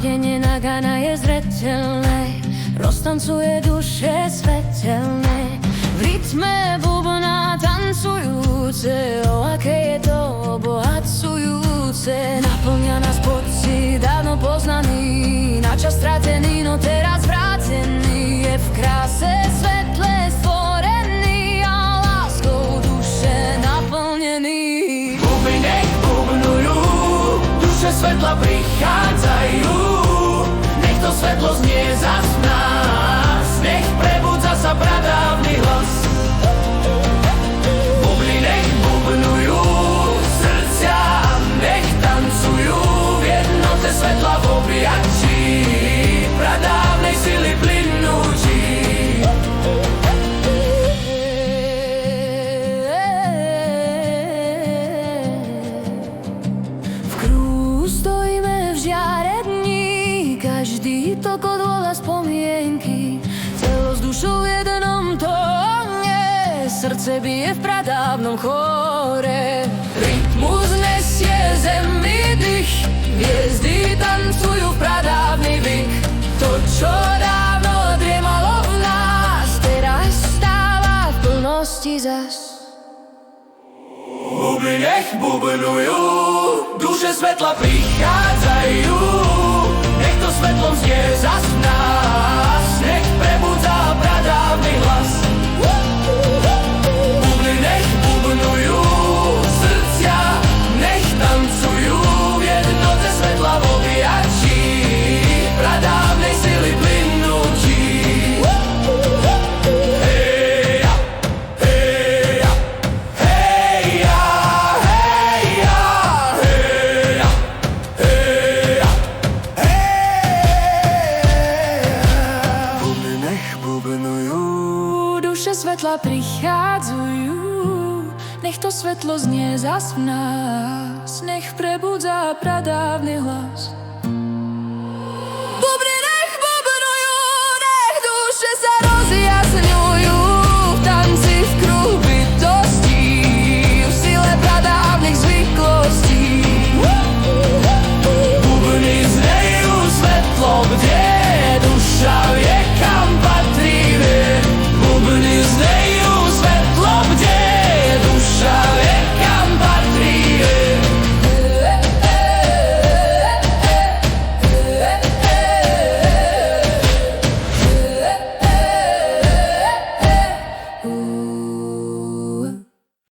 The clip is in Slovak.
Budenie nagana je zreteľné, roztancuje duše svetelné. V rytme bubna tancujúce, o aké je to obohacujúce. Naplňa nás pocit dávno poznaný, na čas stratený, no teraz vrátený. Je v kráse svetle stvorený a láskou duše naplnený. Bubny nech bubnujú, duše svetla prichádzajú. Nech to svetlo znie zas v nás, nech prebudza sa pradávny hlas. Bubny nech bubnujú, srdcia nech tancujú v jednote svetla v objatí pradávnej sily plynúči. V kruhu stojíme v žiare dní, každý tok odvolá spomienky. Telo s dušou v jednom tóne, srdce bije v pradávnom chóre. Rytmus nesie zemi dých, hviezdy tancujú v pradávny vyk. To, čo dávno driemalo v nás, teraz stáva v plnosti zas. Bubny nech bubnujú, duše svetla prichádzajú. Nech to svetlom znie zas v nás, nech prebudza pradávny hlas. Bubny nech bubnujú, srdcia nech tancujú v jednote svetla v objatí pradávnej sily plynúči. Duše svetla prichádzajú, nech to svetlo znie zas v nás, nech prebudza pradávny hlas.